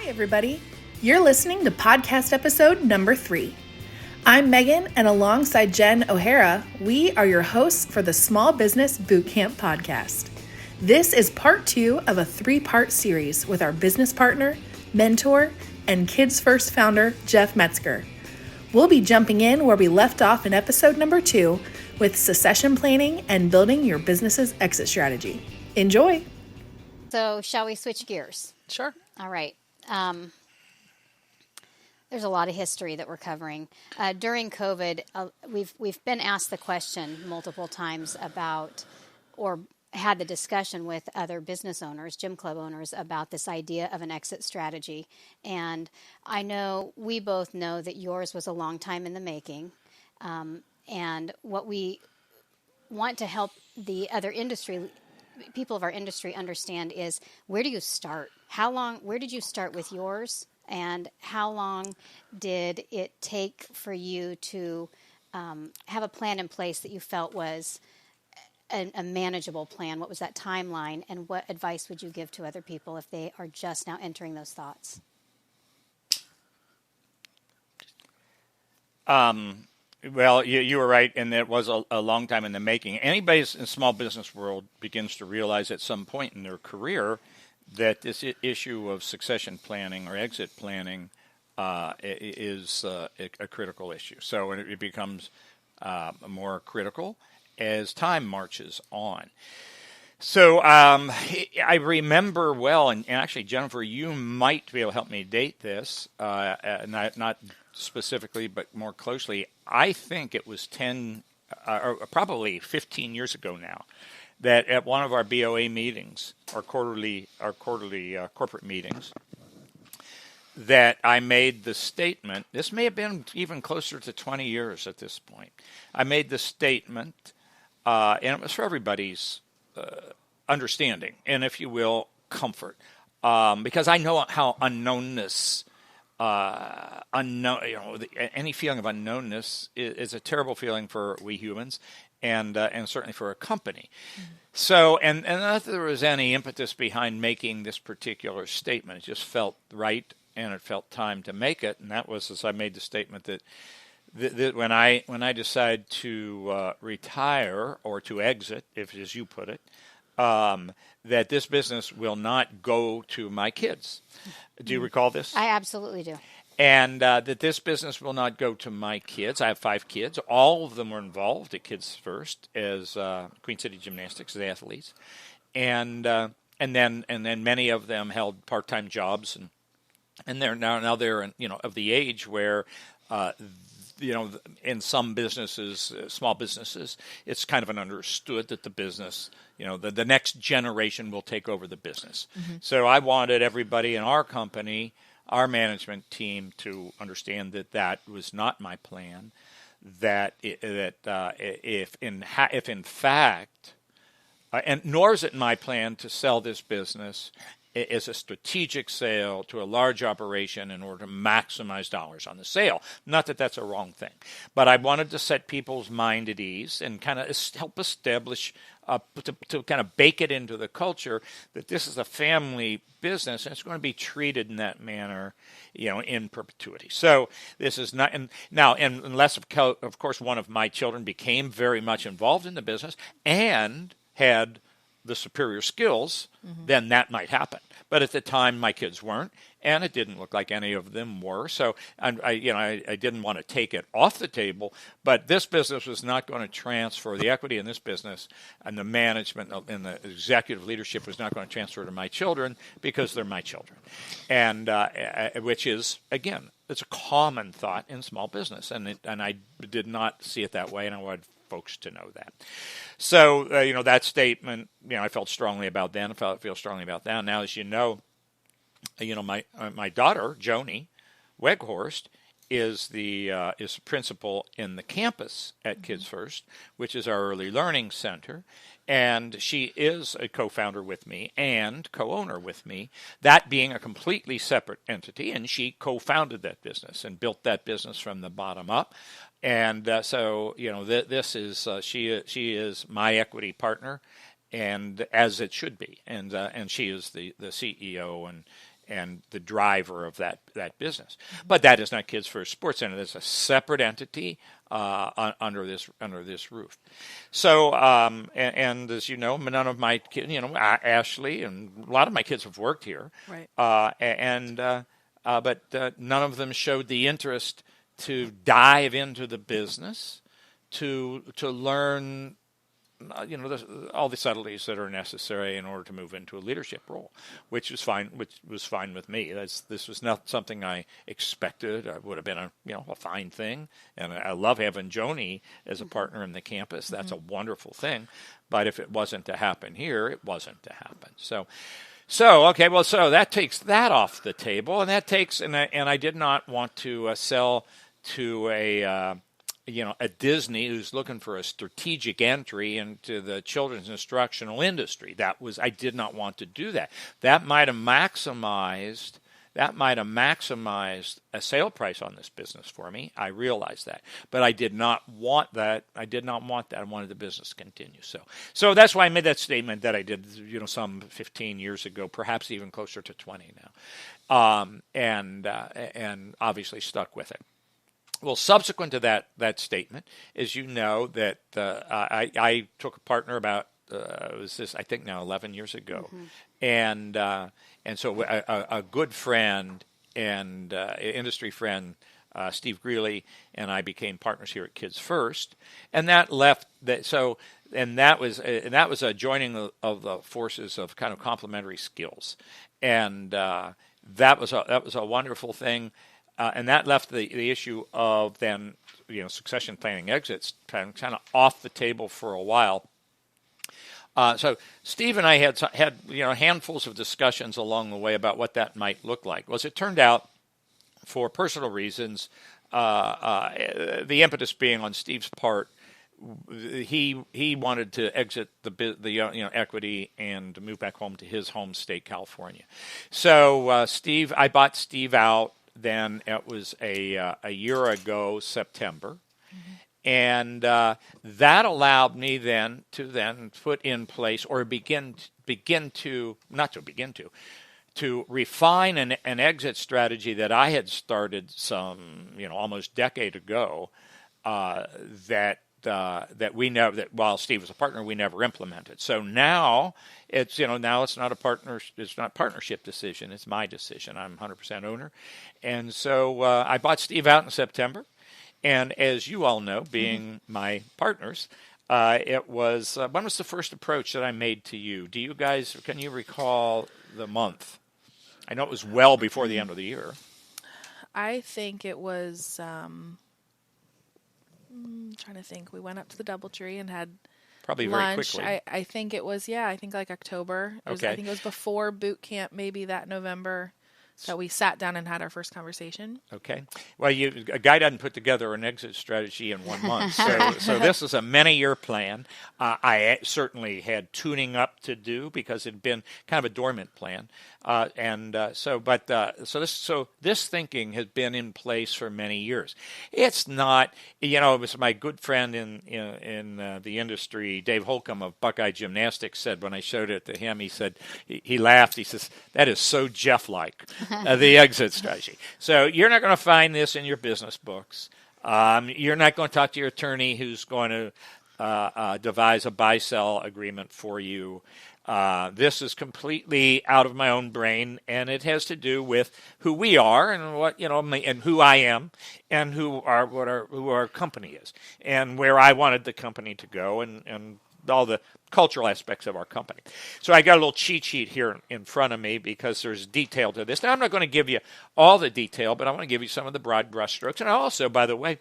Hi, everybody. You're listening to podcast episode number 3. I'm Megan, and alongside Jen O'Hara, we are your hosts for the Small Business Bootcamp podcast. This is part 2 of a 3-part series with our business partner, mentor, and Kids First founder, Jeff Metzger. We'll be jumping in where we left off in episode number 2 with succession planning and building your business's exit strategy. Enjoy. So shall we switch gears? Sure. All right. There's a lot of history that we're covering. During COVID, we've been asked the question multiple times about, or had the discussion with other business owners, gym club owners, about this idea of an exit strategy. And I know we both know that yours was a long time in the making. And what we want to help the other people of our industry understand is, where do you start? Where did you start with yours? And how long did it take for you to have a plan in place that you felt was a manageable plan? What was that timeline? And what advice would you give to other people if they are just now entering those thoughts? Well, you were right, and it was a long time in the making. Anybody in the small business world begins to realize at some point in their career that this issue of succession planning or exit planning is a critical issue. So it becomes more critical as time marches on. So I remember well, and actually, Jennifer, you might be able to help me date this, not specifically, but more closely. I think it was 10, or probably 15 years ago now, that at one of our BOA meetings, our quarterly corporate meetings, that I made the statement. This may have been even closer to 20 years at this point. I made the statement, and it was for everybody's understanding and, if you will, comfort, because I know how unknownness. Any feeling of unknownness is a terrible feeling for we humans, and certainly for a company. Mm-hmm. So, and not that there was any impetus behind making this particular statement. It just felt right, and it felt time to make it. And that was as I made the statement that when I decide to retire or to exit, if as you put it, that this business will not go to my kids. Do you recall this? I absolutely do. And that this business will not go to my kids. I have 5 kids. All of them were involved at Kids First as Queen City Gymnastics as athletes, and then many of them held part-time jobs, and they're now they're of the age where. In some businesses, small businesses, it's kind of an understood that the business, the next generation will take over the business. Mm-hmm. So I wanted everybody in our company, our management team, to understand that was not my plan. That if in fact, and nor is it my plan to sell this business is a strategic sale to a large operation in order to maximize dollars on the sale. Not that that's a wrong thing, but I wanted to set people's mind at ease and kind of help establish, to kind of bake it into the culture that this is a family business and it's going to be treated in that manner, in perpetuity. So this is not, and unless of course one of my children became very much involved in the business and had the superior skills, mm-hmm. then that might happen. But at the time, my kids weren't, and it didn't look like any of them were. So I didn't want to take it off the table. But this business was not going to transfer the equity in this business, and the management and the executive leadership was not going to transfer to my children because they're my children, and which is again, it's a common thought in small business, and I did not see it that way, and I wanted folks to know that. So, that statement, I felt strongly about then. I feel strongly about that. Now, as you know, my daughter, Joni Weghorst, is the principal in the campus at Kids First, which is our early learning center. And she is a co-founder with me and co-owner with me, that being a completely separate entity. And she co-founded that business and built that business from the bottom up. And so, this is she is my equity partner, and as it should be. And she is the CEO the driver of that business. But that is not Kids First Sports Center. That's a separate entity under this roof. So, and as you know, none of my kids, Ashley and a lot of my kids have worked here, Right. but none of them showed the interest to dive into the business, to learn, all the subtleties that are necessary in order to move into a leadership role, which was fine with me. This was not something I expected. It would have been a fine thing, and I love having Joni as a partner in the campus. That's a wonderful thing. But if it wasn't to happen here, it wasn't to happen. So that takes that off the table, and I did not want to sell to a Disney who's looking for a strategic entry into the children's instructional industry. I did not want to do that. That might have maximized a sale price on this business for me. I realized that, but I did not want that. I wanted the business to continue. So that's why I made that statement that I did, some 15 years ago, perhaps even closer to 20 now, and obviously stuck with it. Well, subsequent to that statement, as you know, that I took a partner about I think now 11 years ago, and so a good friend and industry friend, Steve Greeley, and I became partners here at Kids First, and that left that. So and that was a joining of the forces of kind of complementary skills, and that was a wonderful thing. And that left the issue of then, succession planning exits kind of off the table for a while. So Steve and I had handfuls of discussions along the way about what that might look like. Well, as it turned out, for personal reasons, the impetus being on Steve's part, he wanted to exit the equity and move back home to his home state, California. So I bought Steve out. Then it was a year ago, September, and that allowed me then to put in place or to refine an exit strategy that I had started almost decade ago that while Steve was a partner, we never implemented. So now it's not a partner, it's not a partnership decision, it's my decision. I'm 100% owner, and so I bought Steve out in September, and as you all know, being my partners, when was the first approach that I made to you? Can you recall the month? I know it was well before the end of the year. I think it was. I'm trying to think. We went up to the DoubleTree and had probably lunch. Very quickly. I think it was. I think like October. I think it was before boot camp, maybe that November. So we sat down and had our first conversation. Okay. Well, a guy doesn't put together an exit strategy in 1 month. So this is a many-year plan. I certainly had tuning up to do because it had been kind of a dormant plan. So this thinking has been in place for many years. It's not, it was my good friend in the industry, Dave Holcomb of Buckeye Gymnastics, said when I showed it to him, he laughed. He says, "That is so Jeff-like." The exit strategy. So you're not going to find this in your business books. You're not going to talk to your attorney who's going to devise a buy-sell agreement for you. This is completely out of my own brain, and it has to do with who we are and what and who I am, and who our company is, and where I wanted the company to go, and all the cultural aspects of our company. So I got a little cheat sheet here in front of me because there's detail to this. Now, I'm not going to give you all the detail, but I want to give you some of the broad brushstrokes. And also, by the way,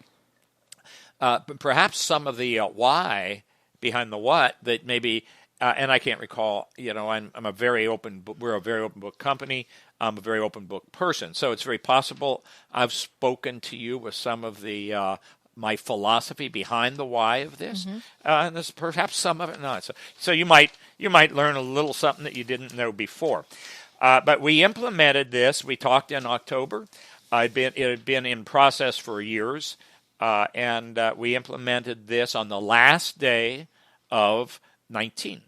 perhaps some of the why behind the what that maybe, and I can't recall, I'm a very open book. We're a very open book company. I'm a very open book person. So it's very possible I've spoken to you with some of the my philosophy behind the why of this, and there's perhaps some of it not. So you might learn a little something that you didn't know before. But we implemented this. We talked in October. It had been in process for years, and we implemented this on the last day of 19.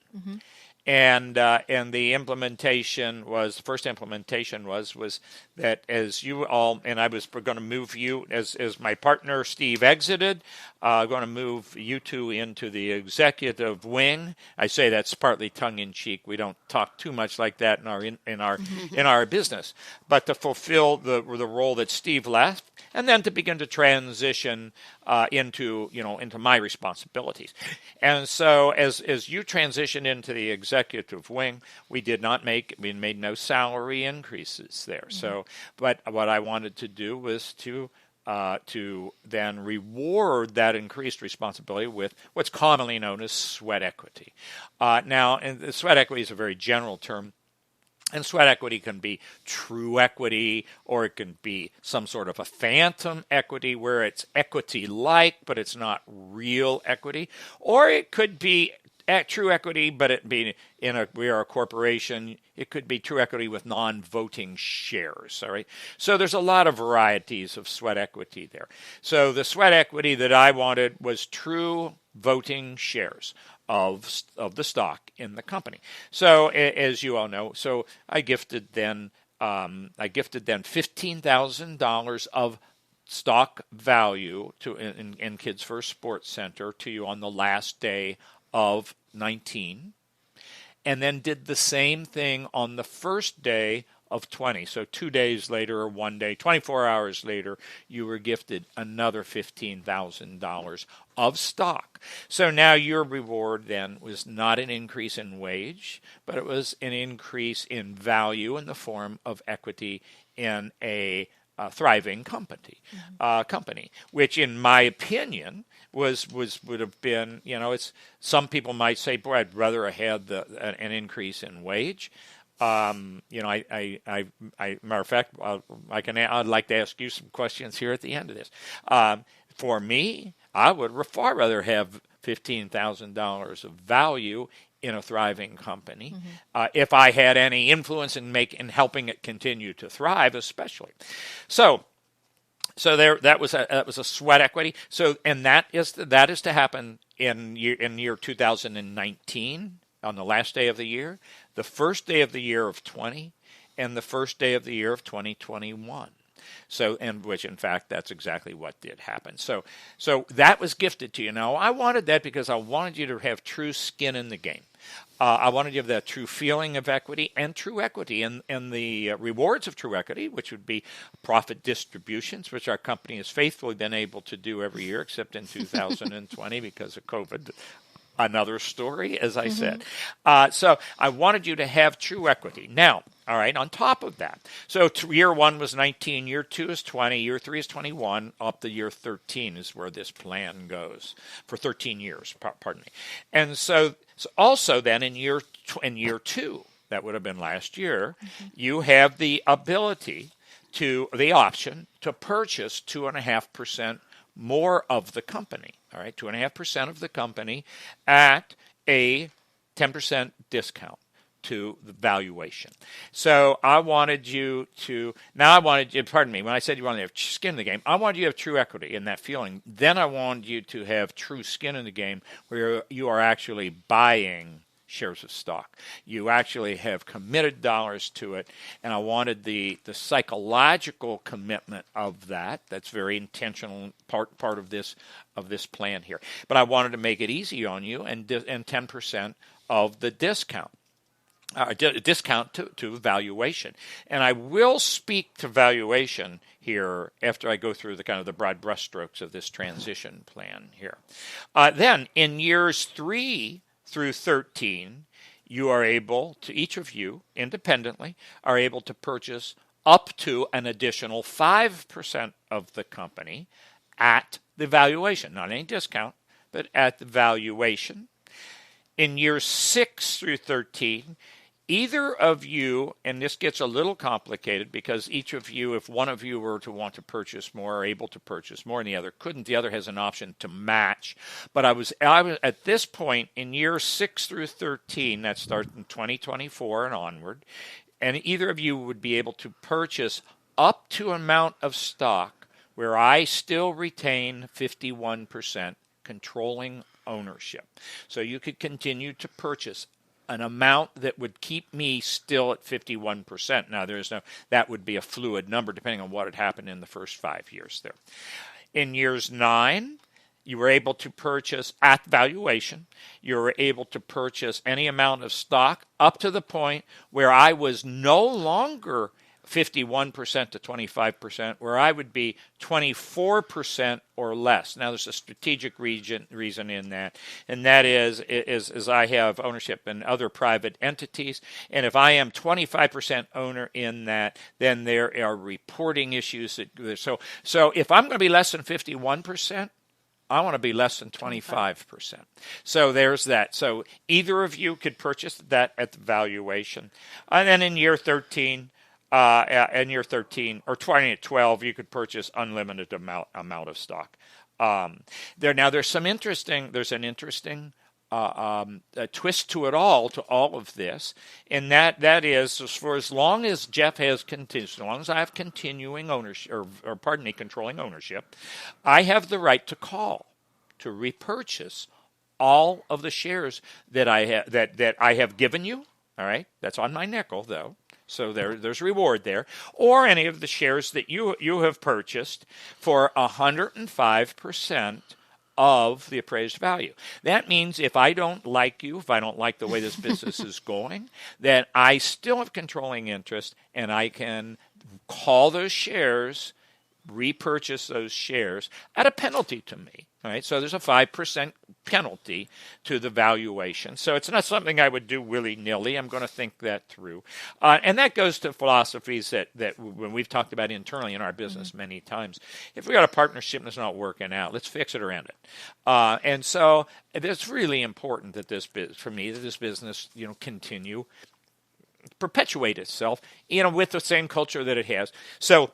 And the implementation was, the first implementation was that as you all, and I was going to move you, as my partner Steve exited, going to move you two into the executive wing. I say that's partly tongue in cheek. We don't talk too much like that in our business, but to fulfill the role that Steve left, and then to begin to transition into my responsibilities. And so as you transition into the executive wing, we made no salary increases there. Mm-hmm. So, but what I wanted to do was to then reward that increased responsibility with what's commonly known as sweat equity. Now, and the sweat equity is a very general term. And sweat equity can be true equity, or it can be some sort of a phantom equity where it's equity-like, but it's not real equity. Or it could be true equity, but it be we are a corporation. It could be true equity with non-voting shares. All right. So there's a lot of varieties of sweat equity there. So the sweat equity that I wanted was true voting shares of the stock in the company. So as you all know, so I gifted then $15,000 of stock value in Kids First Sports Center to you on the last day of 19, and then did the same thing on the first day of 20. So 2 days later, or 1 day, 24 hours later, you were gifted another $15,000 of stock. So now your reward then was not an increase in wage, but it was an increase in value in the form of equity in a thriving company, which in my opinion would have been, it's, some people might say, boy, I'd rather have had an increase in wage. Matter of fact, I'd like to ask you some questions here at the end of this. For me, I would far rather have $15,000 of value in a thriving company, if I had any influence in helping it continue to thrive, especially. So that was a sweat equity. So, and that is to happen in year 2019 on the last day of the year, the first day of the year of 20, and the first day of the year of 2021. So, and which in fact, that's exactly what did happen. So that was gifted to you. Now, I wanted that because I wanted you to have true skin in the game. I wanted you to have that true feeling of equity and true equity, and the rewards of true equity, which would be profit distributions, which our company has faithfully been able to do every year, except in 2020 because of COVID. Another story, as I said. So I wanted you to have true equity. Now, all right, on top of that, so year 1 was 19, year 2 is 20, year 3 is 21, up to year 13 is where this plan goes for 13 years, pardon me. And so also then in year 2, that would have been last year, you have the ability the option to purchase 2.5% more of the company, all right, 2.5% of the company at a 10% discount to the valuation. So I wanted you to, pardon me, when I said you wanted to have skin in the game, I wanted you to have true equity in that feeling. Then I wanted you to have true skin in the game where you are actually buying shares of stock. You actually have committed dollars to it, and I wanted the psychological commitment of that. That's very intentional part of this plan here. But I wanted to make it easy on you, and 10% of the discount. Discount to valuation. And I will speak to valuation here after I go through the kind of the broad brushstrokes of this transition plan here. Then in years 3 through 13, you are able to, each of you independently, are able to purchase up to an additional 5% of the company at the valuation, not any discount, but at the valuation. In years 6 through 13, either of you, and this gets a little complicated because each of you, if one of you were to want to purchase more, are able to purchase more and the other couldn't, the other has an option to match. But I was at this point in years 6 through 13, that starts in 2024 and onward, and either of you would be able to purchase up to an amount of stock where I still retain 51% controlling ownership. So you could continue to purchase an amount that would keep me still at 51%. Now, that would be a fluid number depending on what had happened in the first 5 years there. In years 9, you were able to purchase at valuation. You were able to purchase any amount of stock up to the point where I was no longer 51% to 25%, where I would be 24% or less. Now, there's a strategic reason in that, and that is I have ownership in other private entities, and if I am 25% owner in that, then there are reporting issues. So if I'm going to be less than 51%, I want to be less than 25%. So there's that. So either of you could purchase that at the valuation. And then in year 13, or 2012, you could purchase unlimited amount of stock. There's an interesting twist to it all, to all of this, and that is, for as long as Jeff has continued, as long as I have continuing ownership, controlling ownership, I have the right to repurchase all of the shares that I have given you. All right, that's on my nickel though. So there's reward there, or any of the shares that you have purchased for 105% of the appraised value. That means if I don't like you, if I don't like the way this business is going, then I still have controlling interest, and I can call those shares, repurchase those shares at a penalty to me. All right, so there's a 5% penalty to the valuation. So it's not something I would do willy-nilly. I'm going to think that through. And that goes to philosophies that when we've talked about internally in our business many times. If we got a partnership that's not working out, let's fix it around it. And so it's really important that this business, continue, perpetuate itself, with the same culture that it has. So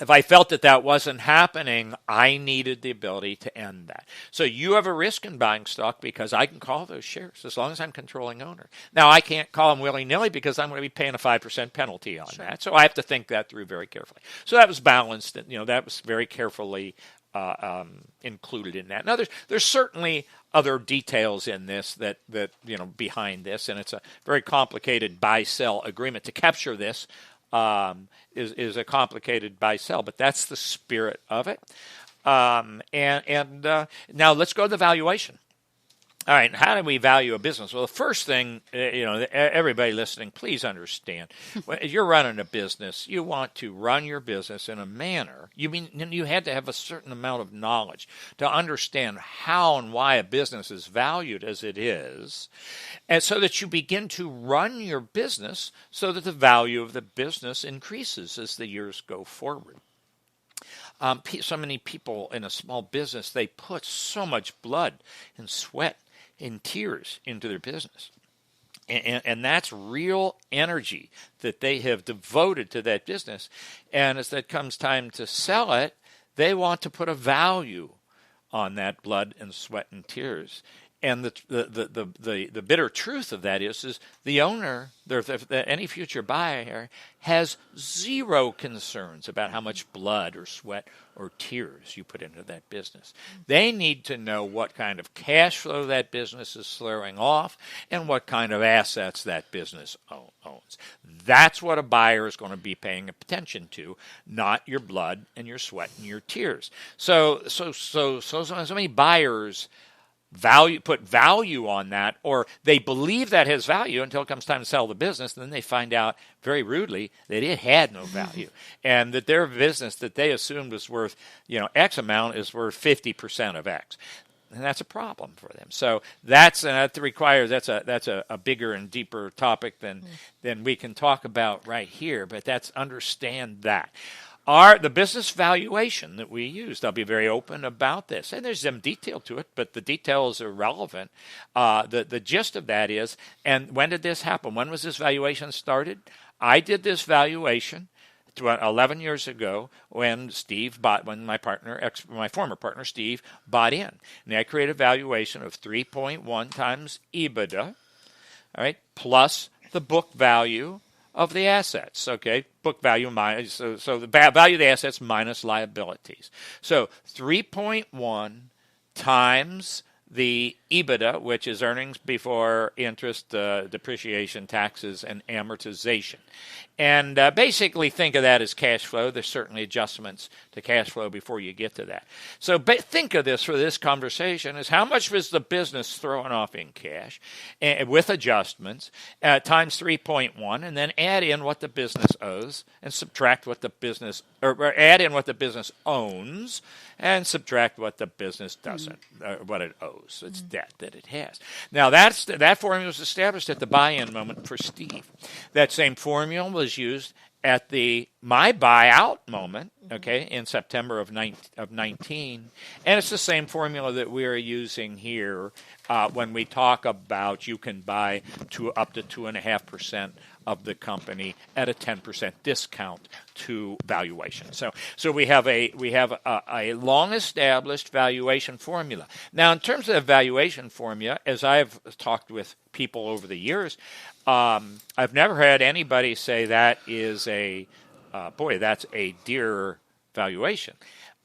if I felt that wasn't happening, I needed the ability to end that. So you have a risk in buying stock because I can call those shares as long as I'm controlling owner. Now, I can't call them willy-nilly because I'm going to be paying a 5% penalty on that. So I have to think that through very carefully. So that was balanced. That was very carefully included in that. Now, there's certainly other details in this that behind this, and it's a very complicated buy-sell agreement to capture this. Is a complicated buy-sell, but that's the spirit of it. Now let's go to the valuation. All right, how do we value a business? Well, the first thing, everybody listening, please understand, when you're running a business, you want to run your business in a manner. You had to have a certain amount of knowledge to understand how and why a business is valued as it is, and so that you begin to run your business so that the value of the business increases as the years go forward. So many people in a small business, they put so much blood and sweat and tears into their business. And that's real energy that they have devoted to that business. And as it comes time to sell it, they want to put a value on that blood and sweat and tears. And the bitter truth of that is the owner, any future buyer, has zero concerns about how much blood or sweat or tears you put into that business. They need to know what kind of cash flow that business is throwing off and what kind of assets that business owns. That's what a buyer is going to be paying attention to, not your blood and your sweat and your tears. So many buyers put value on that, or they believe that has value until it comes time to sell the business, and then they find out very rudely that it had no value, and that their business that they assumed was worth X amount is worth 50% of X, and that's a problem for them. So that's a bigger and deeper topic than we can talk about right here, but understand that. The business valuation that we used, I'll be very open about this, and there's some detail to it, but the details are relevant. The gist of that is, and when did this happen? When was this valuation started? I did this valuation 11 years ago when my former partner Steve bought in, and I created a valuation of 3.1 times EBITDA, all right, plus the book value of the assets, okay? Book value minus, so the value of the assets minus liabilities. So 3.1 times the EBITDA, which is earnings before interest, depreciation, taxes, and amortization. And basically think of that as cash flow. There's certainly adjustments to cash flow before you get to that. So think of this for this conversation as how much was the business throwing off in cash with adjustments times 3.1, and then add in what the business owes and subtract what the business, or add in what the business owns and subtract what the business doesn't, what it owes. It's debt that it has. Now, that formula was established at the buy-in moment for Steve. That same formula was used at my buyout moment, okay, in September of 19, and it's the same formula that we're using here when we talk about you can buy up to 2.5% of the company at a 10% discount to valuation. So we have a long established valuation formula. Now, in terms of the valuation formula, as I've talked with people over the years, I've never had anybody say that is that's a dear valuation.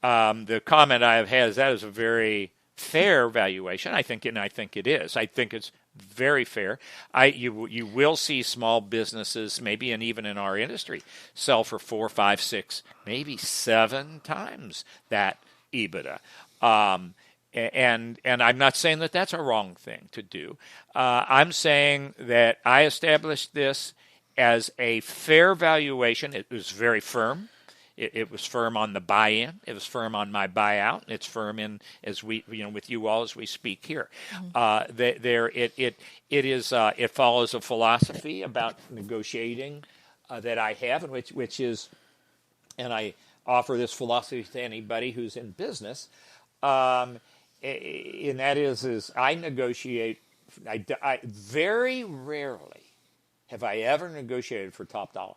The comment I've had is that is a very fair valuation. I think it is. I think it's very fair. You will see small businesses, maybe and even in our industry, sell for 4, 5, 6, maybe 7 times that EBITDA. And I'm not saying that that's a wrong thing to do. I'm saying that I established this as a fair valuation. It was very firm. It was firm on the buy-in. It was firm on my buyout. It's firm in as we, with you all as we speak here. It follows a philosophy about negotiating that I have, and which is, and I offer this philosophy to anybody who's in business. And that is I negotiate. I very rarely have I ever negotiated for top dollar.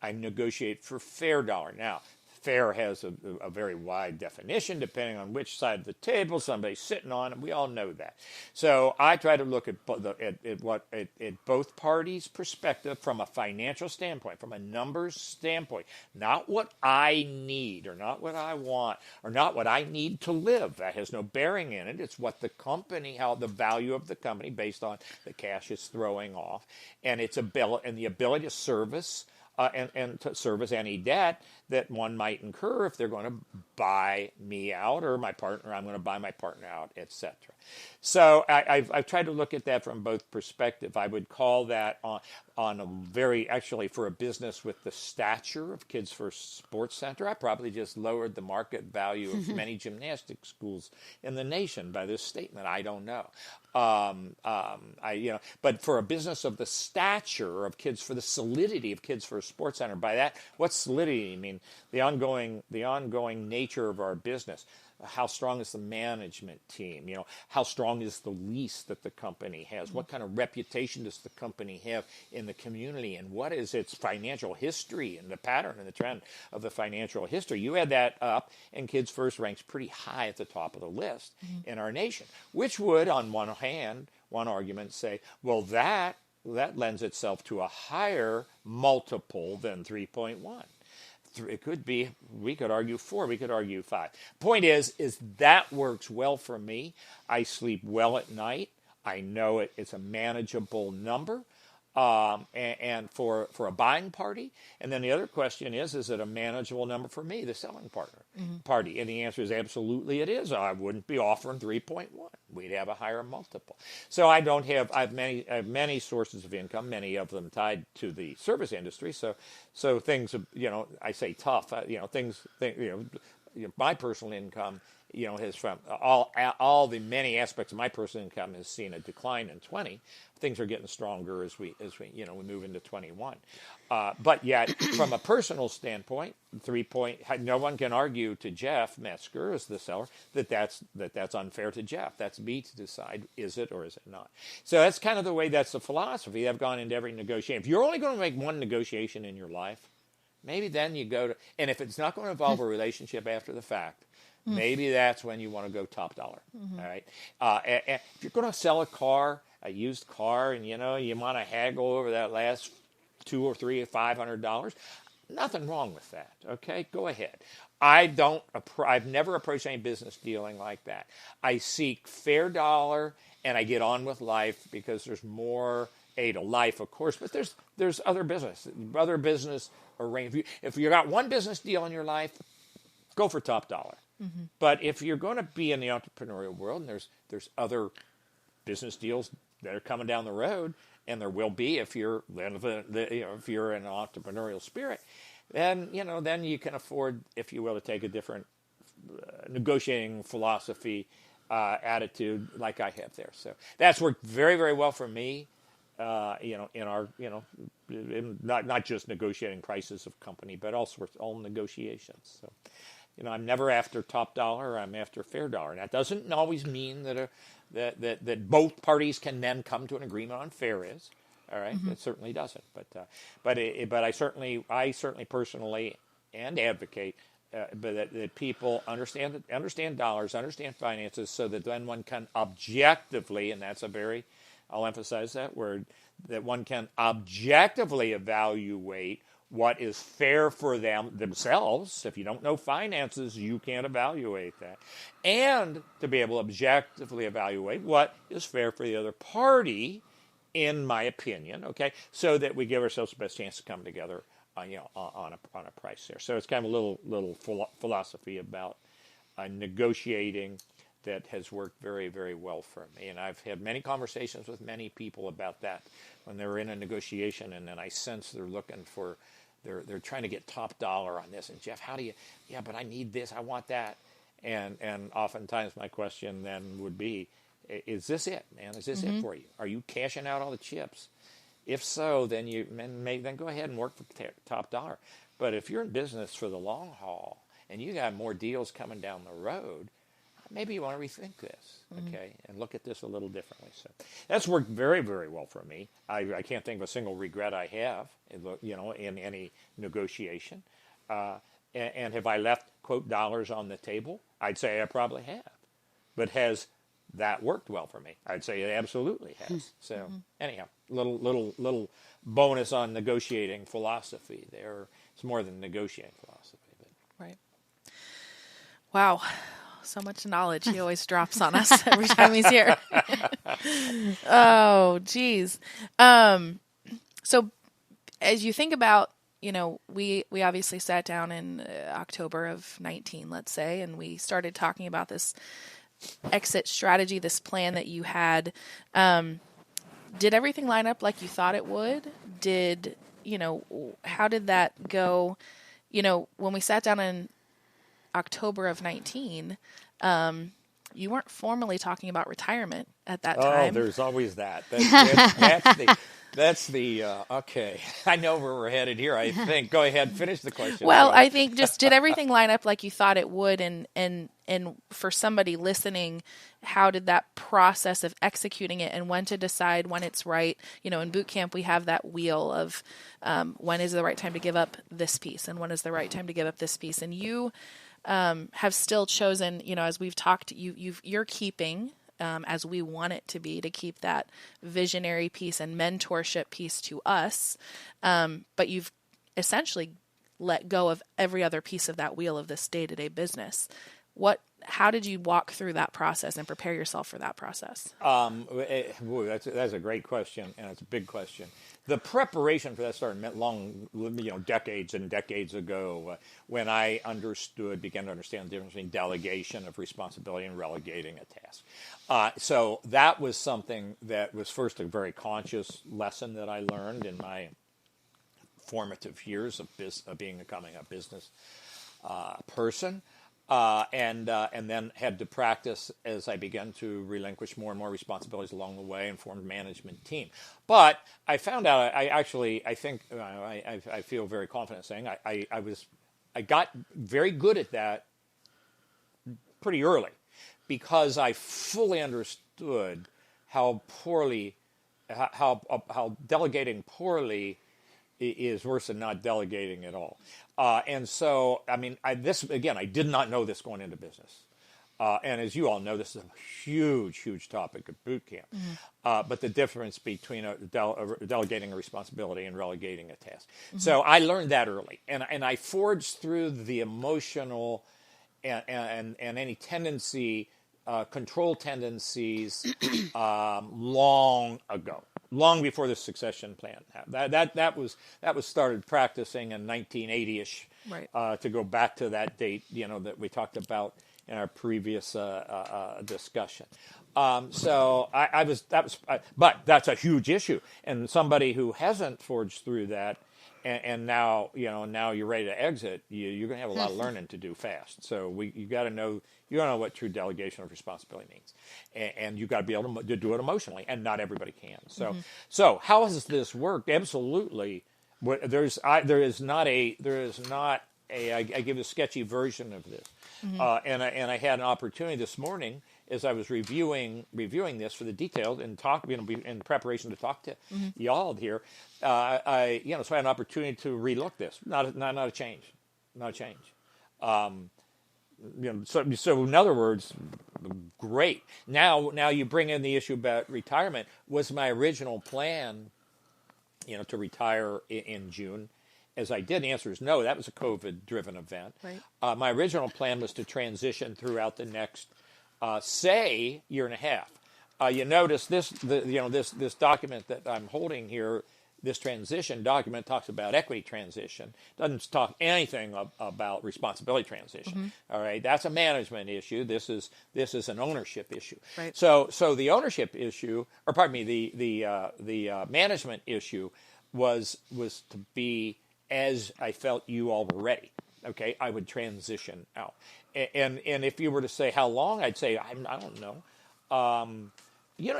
I negotiate for fair dollar. Now, fair has a very wide definition depending on which side of the table somebody's sitting on, and we all know that. So I try to look at both parties' perspective from a financial standpoint, from a numbers standpoint, not what I need or not what I want or not what I need to live. That has no bearing in it. It's what the company, how the value of the company based on the cash is throwing off, and its ability and the ability to service. And to service any debt that one might incur if they're going to buy me out or my partner, I'm going to buy my partner out, etc. So I've tried to look at that from both perspectives. I would call that on a very, actually for a business with the stature of Kids First Sports Center, I probably just lowered the market value of many gymnastics schools in the nation by this statement. I don't know. But for a business of the stature of for the solidity of Kids First Sports Center, by that, what's solidity? I mean, the ongoing nature of our business. How strong is the management team? How strong is the lease that the company has? What kind of reputation does the company have in the community? And what is its financial history and the pattern and the trend of the financial history? You add that up, and Kids First ranks pretty high at the top of the list in our nation, which would, on one hand, one argument say, well, that lends itself to a higher multiple than 3.1. It could be, we could argue 4, we could argue 5. Point is that works well for me. I sleep well at night. I know it's a manageable number. And for a buying party. And then the other question is it a manageable number for me, the selling party? And the answer is absolutely it is. I wouldn't be offering 3.1. We'd have a higher multiple. So I have many sources of income, many of them tied to the service industry. So things, I say tough, my personal income, has from all the many aspects of my personal income has seen a decline in 20. Things are getting stronger as we move into 21. But yet, from a personal standpoint, no one can argue to Jeff Metzger as the seller that's unfair to Jeff. That's me to decide, is it or is it not? So that's kind of the way, that's the philosophy I've gone into every negotiation. If you're only going to make one negotiation in your life, maybe then you go to, and if it's not going to involve a relationship after the fact, maybe that's when you want to go top dollar. All right. And if you're going to sell a used car, and you want to haggle over that last $200 or $300 or $500, Nothing wrong with that. Okay, go ahead. I've never approached any business dealing like that. I seek fair dollar, and I get on with life because there's more to life, of course, but there's other business arrangements. If you got one business deal in your life, go for top dollar. Mm-hmm. But if you're going to be in the entrepreneurial world, and there's other business deals that are coming down the road, and there will be if you're if you're in an entrepreneurial spirit, then you can afford, if you will, to take a different negotiating philosophy, attitude like I have there. So that's worked very, very well for me. In our, not just negotiating prices of company, but all negotiations. So, I'm never after top dollar. I'm after fair dollar. And that doesn't always mean that both parties can then come to an agreement on fair is. All right, mm-hmm. It certainly doesn't. But I certainly personally and advocate. But that people understand dollars, understand finances, so that then one can objectively, and that's I'll emphasize that word, that one can objectively evaluate what is fair for themselves. If you don't know finances, you can't evaluate that. And to be able to objectively evaluate what is fair for the other party, in my opinion, okay, so that we give ourselves the best chance to come together on a price there. So it's kind of a little philosophy about negotiating that has worked very, very well for me. And I've had many conversations with many people about that when they're in a negotiation, and then I sense they're trying to get top dollar on this. And Jeff, how do you? Yeah, but I need this. I want that. And oftentimes my question then would be, is this it, man? Is this mm-hmm. it for you? Are you cashing out all the chips? If so, then then go ahead and work for top dollar. But if you're in business for the long haul and you got more deals coming down the road, maybe you want to rethink this, okay, and look at this a little differently. So that's worked very, very well for me. I can't think of a single regret I have, in any negotiation. And have I left, quote, dollars on the table? I'd say I probably have. But has that worked well for me? I'd say it absolutely has. So anyhow, little bonus on negotiating philosophy there. It's more than negotiating philosophy. But. Right. Wow. So much knowledge he always drops on us every time he's here. Oh, geez. So as you think about, we obviously sat down in October of 19, let's say, and we started talking about this exit strategy, this plan that you had. Did everything line up like you thought it would? How did that go? When we sat down in October of 19, you weren't formally talking about retirement at that time. Oh, there's always that. That's the okay. I know where we're headed here, I think. Go ahead, finish the question. Well, I think just did everything line up like you thought it would, and for somebody listening, how did that process of executing it and when to decide when it's right? In boot camp, we have that wheel of when is the right time to give up this piece and when is the right time to give up this piece. And you have still chosen, as we've talked, you're keeping, as we want it to be, to keep that visionary piece and mentorship piece to us. But you've essentially let go of every other piece of that wheel of this day-to-day business. How did you walk through that process and prepare yourself for that process? That's a great question, and it's a big question. The preparation for that started long, decades and decades ago, when I began to understand the difference between delegation of responsibility and relegating a task. So that was something that was first a very conscious lesson that I learned in my formative years of becoming a business person. And then had to practice as I began to relinquish more and more responsibilities along the way and formed a management team. But I found out, I feel very confident saying I got very good at that pretty early because I fully understood how delegating poorly is worse than not delegating at all. And so, I did not know this going into business. And as you all know, this is a huge topic at boot camp. But the difference between delegating a responsibility and relegating a task. So I learned that early, and I forged through the emotional and any tendency, control tendencies, long ago. Long before the succession plan, that was started practicing in 1980ish. Right. To go back to that date, that we talked about in our previous discussion. But that's a huge issue, and somebody who hasn't forged through that, and now you're ready to exit, you're going to have a lot of learning to do fast. So you got to know what true delegation of responsibility means, and you got to be able to do it emotionally, and not everybody can. So how has this worked? Absolutely, there is not a. I give a sketchy version of this, and I had an opportunity this morning as I was reviewing this for the details and in preparation to talk to y'all here. So I had an opportunity to relook this. Not a change. So in other words, great. Now you bring in the issue about retirement. Was my original plan, to retire in June? As I did, the answer is no. That was a COVID-driven event. Right. My original plan was to transition throughout the next, say, year and a half. You notice this document that I'm holding here. This transition document talks about equity transition. Doesn't talk anything about responsibility transition. All right, that's a management issue. This is an ownership issue. Right. So the ownership issue, or pardon me, the management issue was to be as I felt you all were ready. Okay, I would transition out, and if you were to say how long, I'd say I don't know.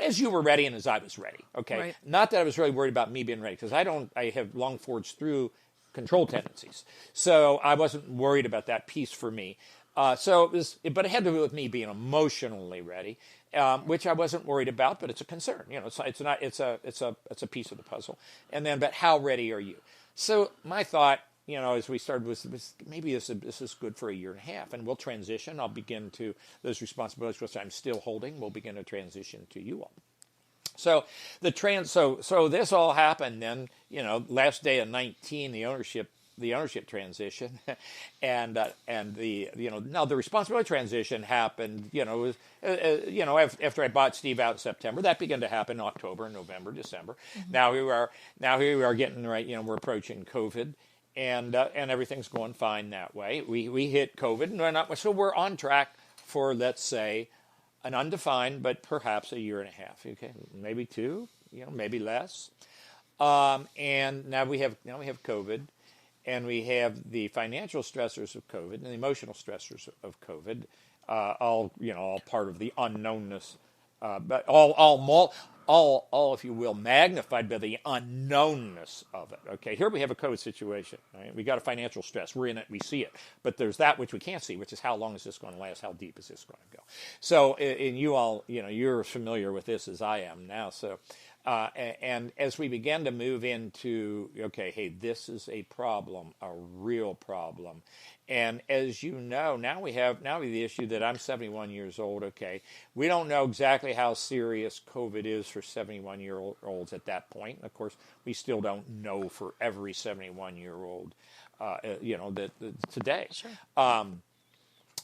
As you were ready and as I was ready. Okay, Right. Not that I was really worried about me being ready, because I have long forged through control tendencies, so I wasn't worried about that piece for me. But it had to do with me being emotionally ready, which I wasn't worried about, but it's a concern. It's a piece of the puzzle. And then, but how ready are you? So my thought, as we started was maybe this is good for a year and a half, and we'll transition. I'll begin to those responsibilities which I'm still holding. We'll begin to transition to you all. So so this all happened then. Last day of 19, the ownership transition, and now the responsibility transition happened. After I bought Steve out in September, that began to happen in October, November, December. Now here we are getting right. We're approaching COVID. And everything's going fine that way. We hit COVID, and so we're on track for, let's say, an undefined, but perhaps a year and a half. Okay, maybe two, maybe less. And now we have COVID, and we have the financial stressors of COVID and the emotional stressors of COVID, all part of the unknownness, but all, if you will, magnified by the unknownness of it. Okay, here we have a COVID situation. Right? We got a financial stress. We're in it. We see it. But there's that which we can't see, which is how long is this going to last? How deep is this going to go? So, and you all, you're familiar with this as I am now. So, and as we began to move into, okay, hey, this is a problem, a real problem. And as you know, now we have the issue that I'm 71 years old. Okay, we don't know exactly how serious COVID is for 71-year-olds at that point. Of course, we still don't know for every 71-year-old, today. Sure.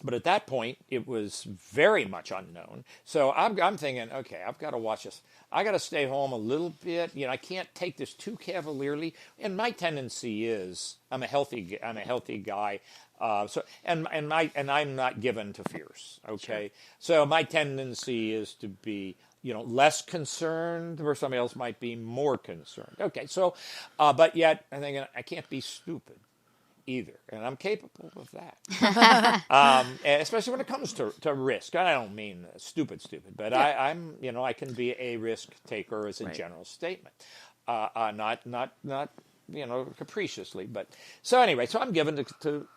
But at that point, it was very much unknown. So I'm thinking, okay, I've got to watch this. I got to stay home a little bit. I can't take this too cavalierly. And my tendency is, I'm a healthy guy. And I'm not given to fears. Okay, Sure. So my tendency is to be, less concerned, where somebody else might be more concerned. Okay, so, but yet I'm thinking I can't be stupid either, and I'm capable of that. Especially when it comes to risk. I don't mean stupid, but yeah. I'm I can be a risk taker as a Right. general statement, not capriciously. But so anyway, so I'm given to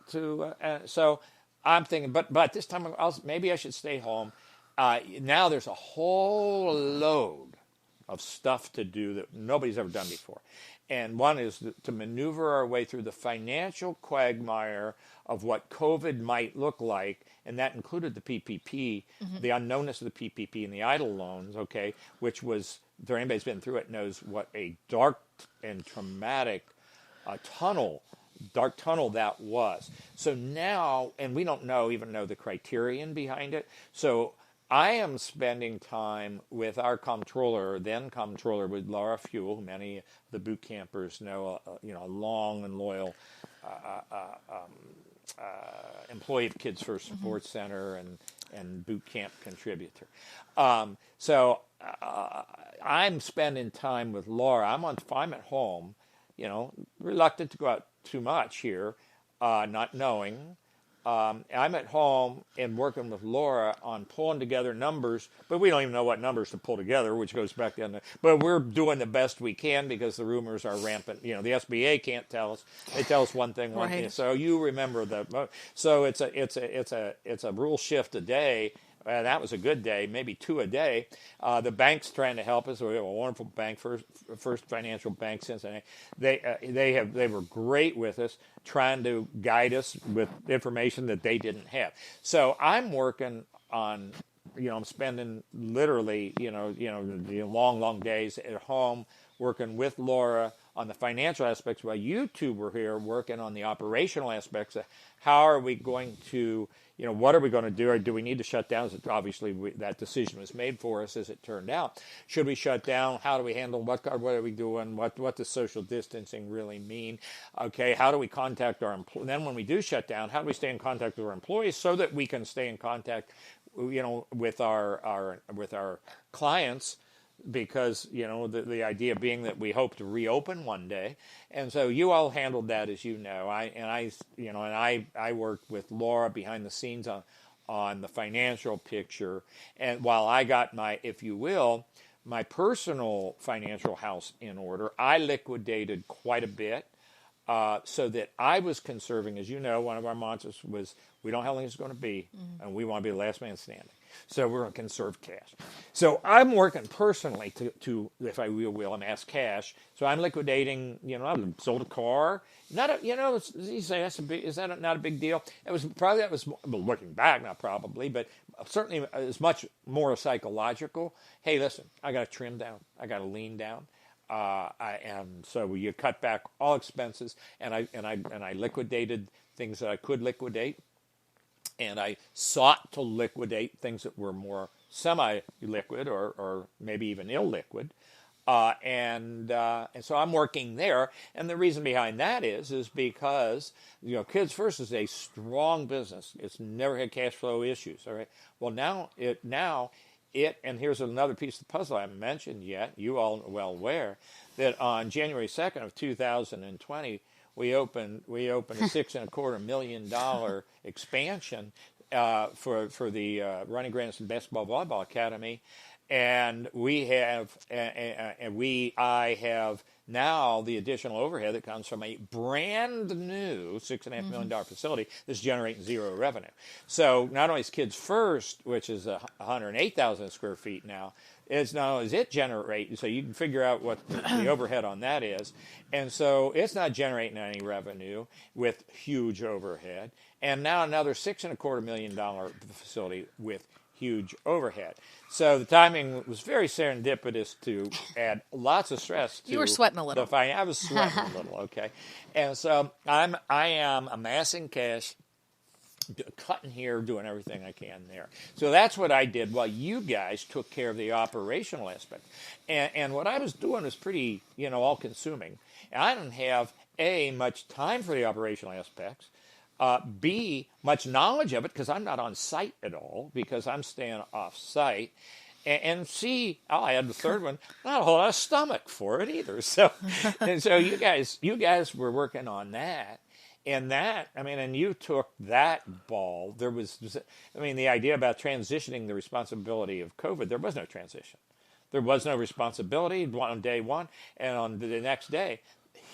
so I'm thinking, but this time maybe I should stay home. Now there's a whole load of stuff to do that nobody's ever done before. And one is to maneuver our way through the financial quagmire of what COVID might look like, and that included the PPP, the unknownness of the PPP and the idle loans, okay, which was, if anybody's been through it knows what a dark and traumatic dark tunnel that was. So now, and we don't even know the criterion behind it, so I am spending time with our comptroller, then comptroller, with Laura Fuel, who many of the boot campers know, a long and loyal employee of Kids First Support Center and boot camp contributor. So I'm spending time with Laura. I'm at home, reluctant to go out too much here, not knowing. I'm at home and working with Laura on pulling together numbers, but we don't even know what numbers to pull together, which goes back down to, but we're doing the best we can because the rumors are rampant. The SBA can't tell us. They tell us one thing. Right. So you remember that. So it's a rule shift a day. That was a good day, maybe 2 a day. The bank's trying to help us. We have a wonderful bank, First Financial Bank, Cincinnati. They were great with us, trying to guide us with information that they didn't have. So I'm working on, I'm spending literally, the long days at home working with Laura on the financial aspects, while you two were here working on the operational aspects of how are we going to, what are we going to do? Or do we need to shut down? Obviously, that decision was made for us, as it turned out. Should we shut down? How do we handle what are we doing? What does social distancing really mean? Okay, how do we contact our employees? Then when we do shut down, how do we stay in contact with our employees so that we can stay in contact, with our clients? Because the idea being that we hope to reopen one day, and so you all handled that, as you know. I worked with Laura behind the scenes on the financial picture, and while I got my, if you will, my personal financial house in order, I liquidated quite a bit. So that I was conserving, as you know, one of our mantras was, we don't know how long it's going to be, and we want to be the last man standing. So we're going to conserve cash. So I'm working personally to if I will, amass cash. So I'm liquidating, I sold a car. You say is that not a big deal? That was looking back, not probably, but certainly as much more psychological. Hey, listen, I got to trim down. I got to lean down. And so you cut back all expenses, and I liquidated things that I could liquidate, and I sought to liquidate things that were more semi-liquid or maybe even illiquid, and so I'm working there. And the reason behind that is because Kids First is a strong business. It's never had cash flow issues. All right. Well, now and here's another piece of the puzzle I haven't mentioned yet. You all are well aware that on January 2nd of 2020, we opened a $6.25 million expansion for the Running Grandison Basketball Volleyball Academy, and I have now the additional overhead that comes from a brand new $6.5 million facility that's generating zero revenue. So not only is Kids First, which is 108,000 square feet now, it's not only is it generating, so you can figure out what the overhead on that is, and so it's not generating any revenue with huge overhead, and now another $6.25 million facility with huge overhead. So the timing was very serendipitous to add lots of stress to. You were sweating a little. I was sweating a little, okay. And so I am amassing cash, cutting here, doing everything I can there. So that's what I did while you guys took care of the operational aspect. And what I was doing was pretty, all-consuming. And I didn't have, A, much time for the operational aspects, B, much knowledge of it because I'm not on site at all because I'm staying off site. And C, I had the third one, not a whole lot of stomach for it either. So, and so you guys were working on that. And and you took that ball. The idea about transitioning the responsibility of COVID, there was no transition. There was no responsibility on day one. And on the next day,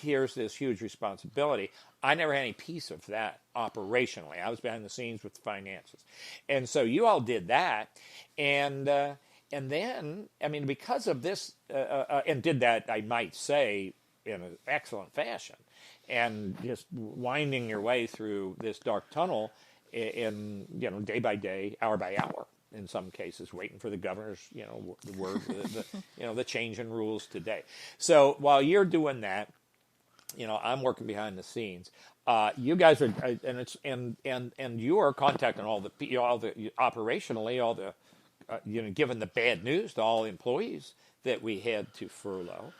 here's this huge responsibility. I never had any piece of that operationally. I was behind the scenes with the finances. And so you all did that. And then, because of this, and did that, I might say, an excellent fashion, and just winding your way through this dark tunnel in day by day, hour by hour. In some cases, waiting for the governor's, the word, the change in rules today. So while you're doing that, I'm working behind the scenes. You guys are, and you are contacting all the operationally, all the, giving the bad news to all the employees that we had to furlough,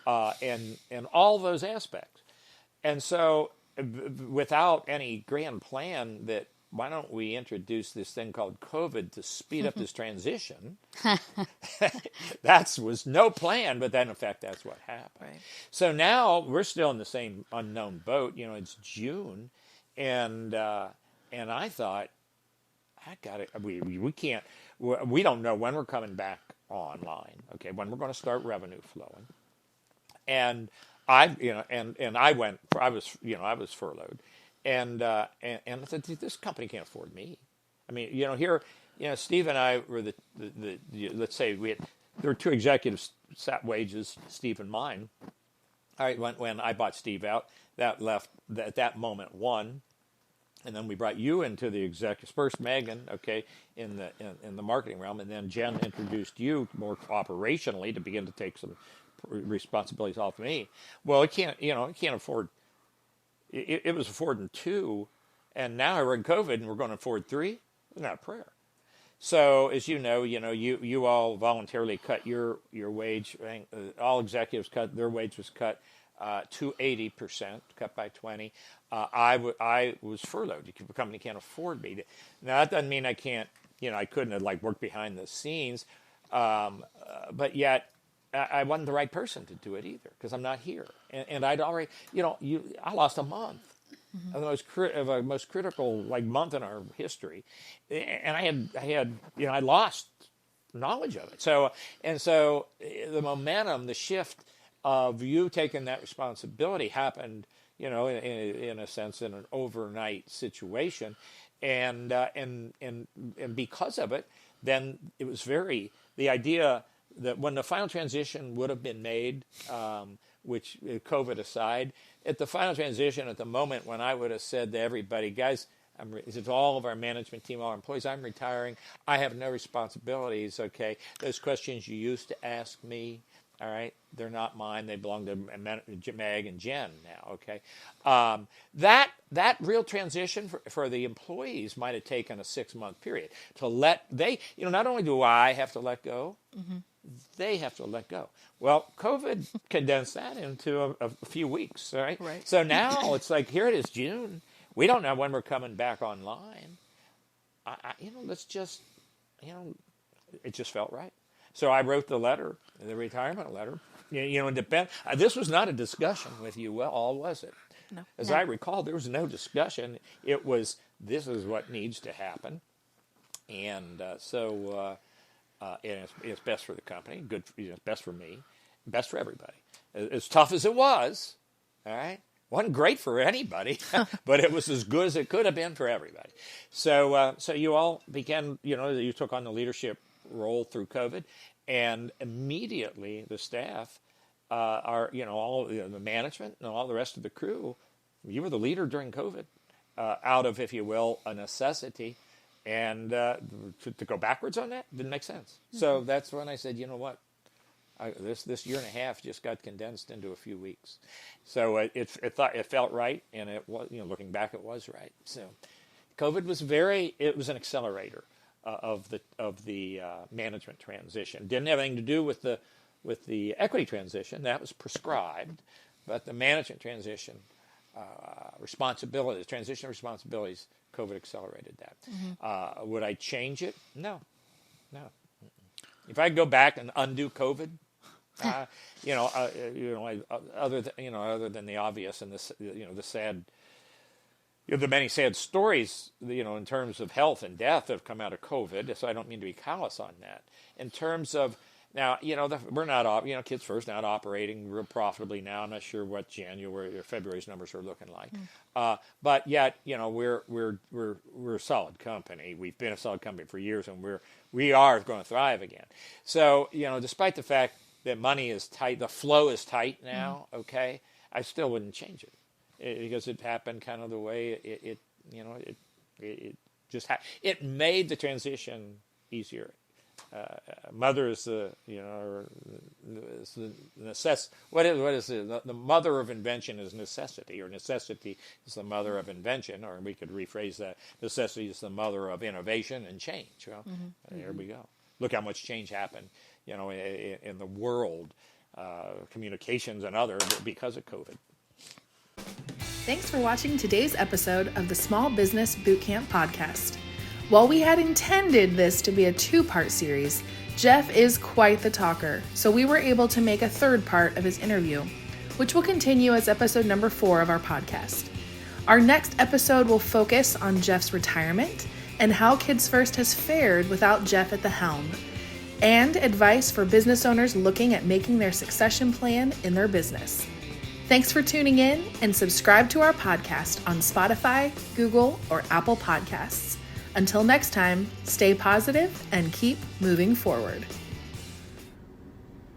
and all those aspects. And so, without any grand plan that, why don't we introduce this thing called COVID to speed up this transition? That was no plan, but then in fact that's what happened. Right. So now we're still in the same unknown boat. It's June, and I thought, I got it. We can't. We don't know when we're coming back online. Okay, when we're going to start revenue flowing, and I was furloughed. And I said, this company can't afford me. I mean, here, Steve and I were the let's say there were two executives set wages, Steve and mine. All right, when I bought Steve out, that left at that moment one, and then we brought you into the executives first, Megan, okay, in the marketing realm, and then Jen introduced you more operationally to begin to take some responsibilities off me. Well, it can't afford. It was affording two, and now we're in COVID and we're going to afford three. It's not a prayer. So as you know, you all voluntarily cut your wage. All executives cut their wage was cut to 80%, cut by 20. I was furloughed. The company can't afford me. Now that doesn't mean I can't. I couldn't have worked behind the scenes, but yet. I wasn't the right person to do it either because I'm not here, and I'd already, I lost a month of the most critical month in our history, and I had I lost knowledge of it. So the momentum, the shift of you taking that responsibility happened, in a sense, in an overnight situation, and because of it, then it was the idea. That when the final transition would have been made, which COVID aside, at the final transition, at the moment when I would have said to everybody, guys, to all of our management team, all our employees, I'm retiring. I have no responsibilities, okay? Those questions you used to ask me, all right, they're not mine. They belong to Meg and Jen now, okay? That real transition for the employees might have taken a 6-month period to not only do I have to let go, they have to let go. Well, COVID condensed that into a few weeks, all right? Right. So now it's here it is, June. We don't know when we're coming back online. Let's just, it just felt right. So I wrote the letter, the retirement letter. This was not a discussion with you all, was it? No. As I recall, there was no discussion. It was, this is what needs to happen. And and it's best for the company, it's best for me, best for everybody. As tough as it was, all right, wasn't great for anybody, but it was as good as it could have been for everybody. So you all began, you took on the leadership role through COVID, and immediately the staff, all the management and all the rest of the crew, you were the leader during COVID, out of, if you will, a necessity. And to go backwards on that didn't make sense. Mm-hmm. So that's when I said, you know what, this year and a half just got condensed into a few weeks. So it felt right, and it was, looking back, it was right. So COVID was it was an accelerator of the management transition. Didn't have anything to do with the equity transition. That was prescribed, but the management transition transition responsibilities. COVID accelerated that. Mm-hmm. Would I change it? No. If I go back and undo COVID, other than the obvious and the sad, the many sad stories, in terms of health and death that have come out of COVID. So I don't mean to be callous on that. In terms of now, we're not, Kids First not operating real profitably now. I'm not sure what January or February's numbers are looking like, but yet, we're a solid company. We've been a solid company for years, and we are going to thrive again. So, despite the fact that money is tight, the flow is tight now, okay, I still wouldn't change it, because it happened kind of the way it just happened. It made the transition easier. Mother is the what is it? The mother of invention is necessity, or necessity is the mother of invention, or we could rephrase that: necessity is the mother of innovation and change. Well, there we go. Look how much change happened, in the world, communications and other, because of COVID. Thanks for watching today's episode of the Small Business Bootcamp podcast. While we had intended this to be a 2-part series, Jeff is quite the talker, so we were able to make a 3rd part of his interview, which will continue as episode number 4 of our podcast. Our next episode will focus on Jeff's retirement and how Kids First has fared without Jeff at the helm, and advice for business owners looking at making their succession plan in their business. Thanks for tuning in, and subscribe to our podcast on Spotify, Google, or Apple Podcasts. Until next time, stay positive and keep moving forward.